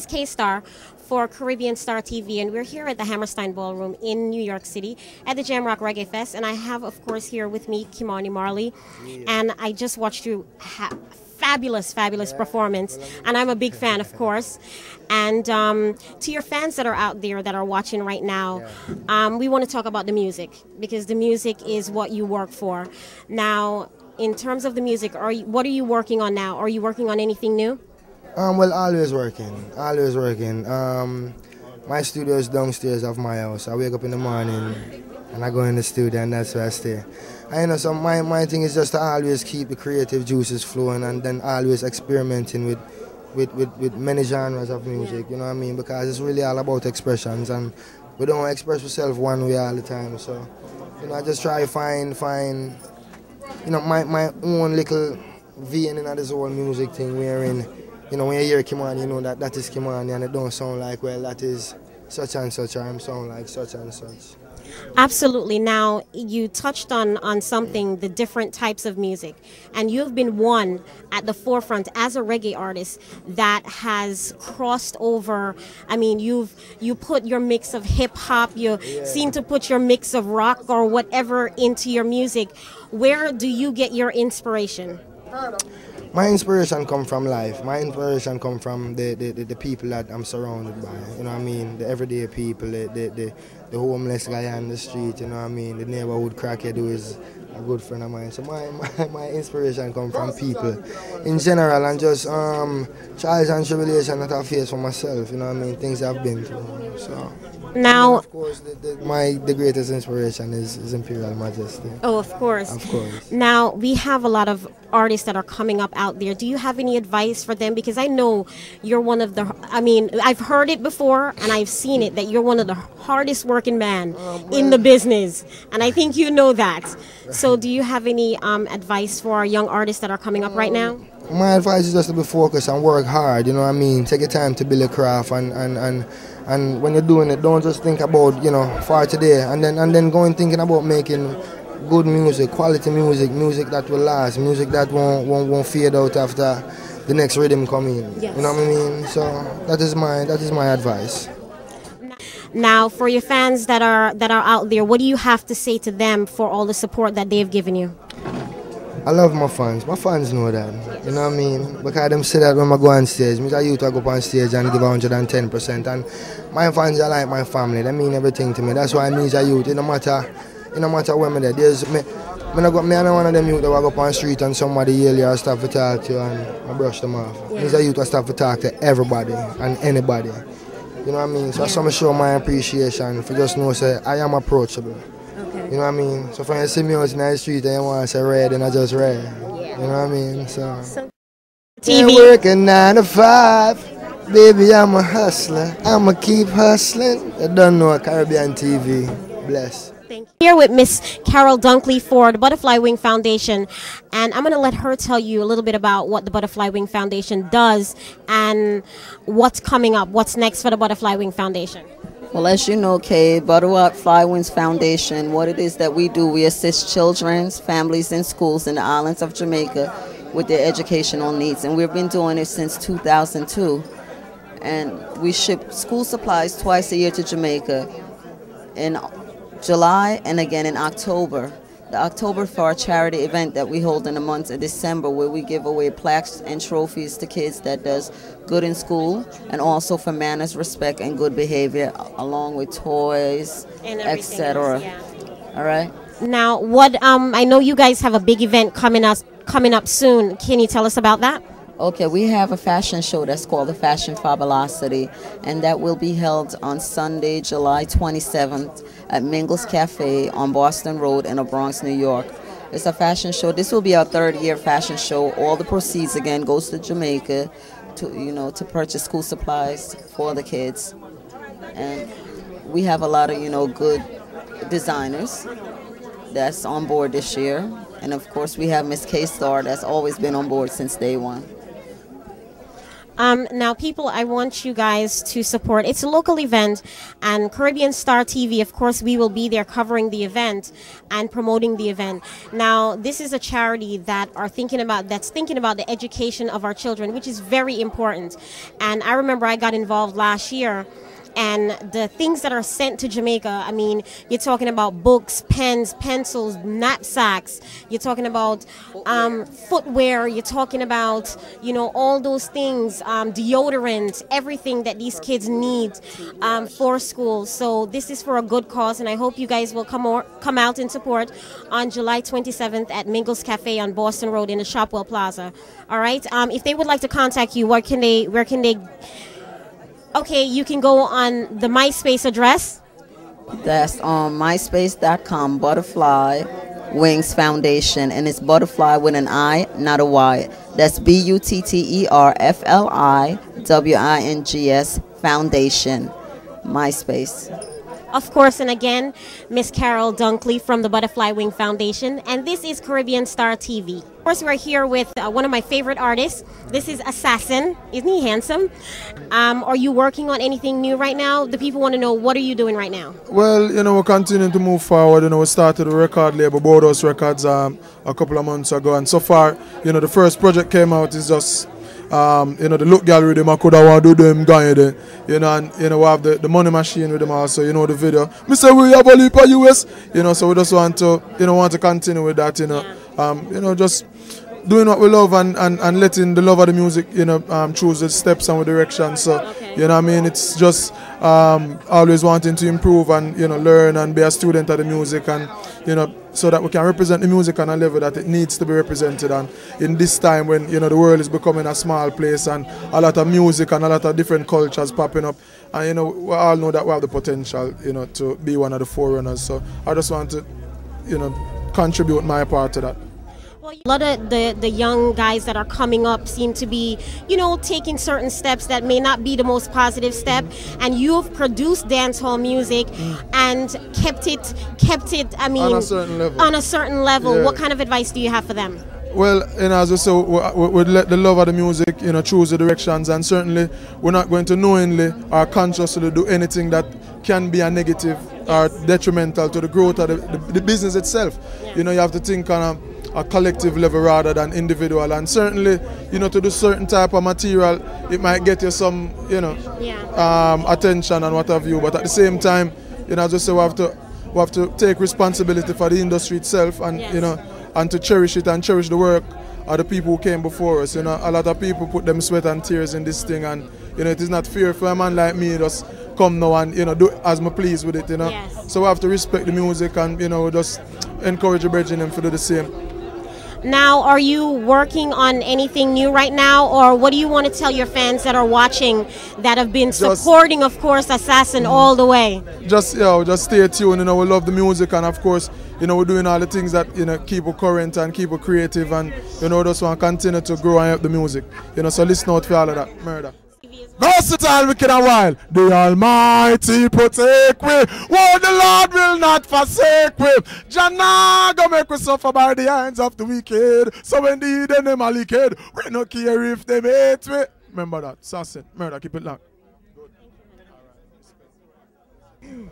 K-Star for Caribbean Star TV, and we're here at the Hammerstein Ballroom in New York City at the Roc Reggae Fest. And I have, of course, here with me Kimani Marley, and I just watched you fabulous performance, and I'm a big fan, of course. And to your fans that are out there that are watching right now, we want to talk about the music, because the music is what you work for. Now, in terms of the music, what are you working on now? Are you working on anything new? Well, always working. My studio is downstairs of my house. I wake up in the morning and I go in the studio, and that's where I stay. And so my thing is just to always keep the creative juices flowing, and then always experimenting with many genres of music, you know what I mean? Because it's really all about expressions, and we don't express ourselves one way all the time. So, I just try to find my own little vein in this whole music thing wherein, when you hear Kimani, you know that is Kimani, and it don't sound like, well, that is such and such, or I'm sound like such and such. Absolutely. Now, you touched on something, the different types of music, and you've been one at the forefront as a reggae artist that has crossed over. I mean, you put your mix of hip-hop, you seem to put your mix of rock or whatever into your music. Where do you get your inspiration? My inspiration come from life. My inspiration come from the people that I'm surrounded by. You know what I mean? The everyday people, the homeless guy on the street. You know what I mean? The neighborhood crackhead who is a good friend of mine. So my inspiration come from people in general, and just trials and tribulations that I face for myself. You know what I mean? Things I've been through. So. Now, of course, the greatest inspiration is Imperial Majesty. Oh, of course. Of course. Now, we have a lot of artists that are coming up out there. Do you have any advice for them? Because I know you're one of the, I've heard it before and I've seen it, that you're one of the hardest working men in the business. And I think you know that. So do you have any advice for our young artists that are coming up right now? My advice is just to be focused and work hard, you know what I mean? Take your time to build a craft, and when you're doing it, don't just think about, for today, and then go and thinking about making good music, quality music, music that will last, music that won't fade out after the next rhythm come in. Yes. You know what I mean? So that is my advice. Now, for your fans that are out there, what do you have to say to them for all the support that they've given you? I love my fans. My fans know that. You know what I mean? Because them say that when I go on stage. Me, I used to go up on stage and give 110%. And my fans are like my family. They mean everything to me. That's why me, I youth. It no matter where me there. I'm not one of them youth that walk up on the street and somebody yell you or stop to talk to you and I brush them off. Yeah. Me, I youth that stop to talk to everybody and anybody. You know what I mean? So I show my appreciation for just know say I am approachable. Okay. You know what I mean? So when you see me out in the street and you want to say red, then I just red. Yeah. You know what I mean? So TV. Working 9 to 5. Baby, I'm a hustler. I'ma keep hustling. I don't know Caribbean TV. Bless. Thank you. Here with Miss Carol Dunkley for the Butterfly Wing Foundation, and I'm going to let her tell you a little bit about what the Butterfly Wing Foundation does and what's coming up, what's next for the Butterfly Wing Foundation. Well, as you know, Kay, Butterfly Wings Foundation, what it is that we do, we assist children, families, and schools in the islands of Jamaica with their educational needs. And we've been doing it since 2002. And we ship school supplies twice a year to Jamaica in July and again in October. The October for our charity event that we hold in the month of December, where we give away plaques and trophies to kids that does good in school, and also for manners, respect, and good behavior, along with toys, etc. Yeah. All right. Now, I know you guys have a big event coming up soon. Can you tell us about that? Okay, we have a fashion show that's called the Fashion Fabulosity, and that will be held on Sunday, July 27th at Mingles Cafe on Boston Road in the Bronx, New York. It's a fashion show. This will be our 3rd year fashion show. All the proceeds, again, goes to Jamaica to purchase school supplies for the kids. And we have a lot of, good designers that's on board this year. And, of course, we have Miss K-Star that's always been on board since day one. Now, people, I want you guys to support. It's a local event, and Caribbean Star TV, of course, we will be there covering the event and promoting the event. Now, this is a charity that's thinking about the education of our children, which is very important. And I remember I got involved last year. And the things that are sent to Jamaica, I mean, you're talking about books, pens, pencils, knapsacks. You're talking about footwear. You're talking about, you know, all those things, deodorant, everything that these kids need for school. So this is for a good cause, and I hope you guys will come out and support on July 27th at Mingles Cafe on Boston Road in the Shopwell Plaza. All right. If they would like to contact you, where can they? Okay, you can go on the MySpace address. That's on myspace.com, Butterfly Wings Foundation, and it's butterfly with an I, not a Y. That's BUTTERFLIWINGS Foundation, MySpace. Of course, and again, Miss Carol Dunkley from the Butterfly Wing Foundation, and this is Caribbean Star TV. Of course, we're here with one of my favorite artists. This is Assassin. Isn't he handsome? Are you working on anything new right now? The people want to know, what are you doing right now? Well, you know, we're continuing to move forward. You know, we started a record label, Boardhouse Records, a couple of months ago, and so far, you know, the first project came out is just you know, the look gallery them I could have want to do them guy there. You know, and you know we have the money machine with them also, you know, the video. Me say we have a leap of US, you know, so we just want to continue with that, you know. You know, just doing what we love and letting the love of the music, you know, choose the steps and the direction. So you know what I mean, it's just always wanting to improve and, you know, learn and be a student of the music, and you know, so that we can represent the music on a level that it needs to be represented. And in this time when, you know, the world is becoming a small place and a lot of music and a lot of different cultures popping up, and you know, we all know that we have the potential, you know, to be one of the forerunners. So I just want to, you know, contribute my part to that. Well, a lot of the young guys that are coming up seem to be, you know, taking certain steps that may not be the most positive step, and you've produced dancehall music and kept it, I mean, on a certain level. Yeah. What kind of advice do you have for them? Well, you know, as I say, we let the love of the music, you know, choose the directions, and certainly we're not going to knowingly or consciously do anything that can be a negative or detrimental to the growth of the business itself. Yeah. You know, you have to think on a collective level rather than individual, and certainly, you know, to do certain type of material, it might get you some, you know, attention and what have you, but at the same time, you know, as I say, we have to take responsibility for the industry itself, and you know, and to cherish it and cherish the work of the people who came before us. You know, a lot of people put them sweat and tears in this thing, and you know, it is not fair for a man like me just come now and, you know, do as me please with it, you know. Yes. So we have to respect the music and, you know, just encourage the brethren them to do the same. Now, are you working on anything new right now, or what do you want to tell your fans that are watching that have been supporting, of course, Assassin all the way? Just, you know, just stay tuned. You know, we love the music, and of course, you know, we're doing all the things that, you know, keep it current and keep it creative, and you know, just want to continue to grow and help the music. You know, so listen out for all of that. Murder. Versatile, wicked and wild. The Almighty protect we. Oh, the Lord will not forsake we. Jannah go make we suffer by the hands of the wicked. So when the heathen them are wicked, we no care if they hate we. Remember that. Assassin, murder, keep it locked. Good.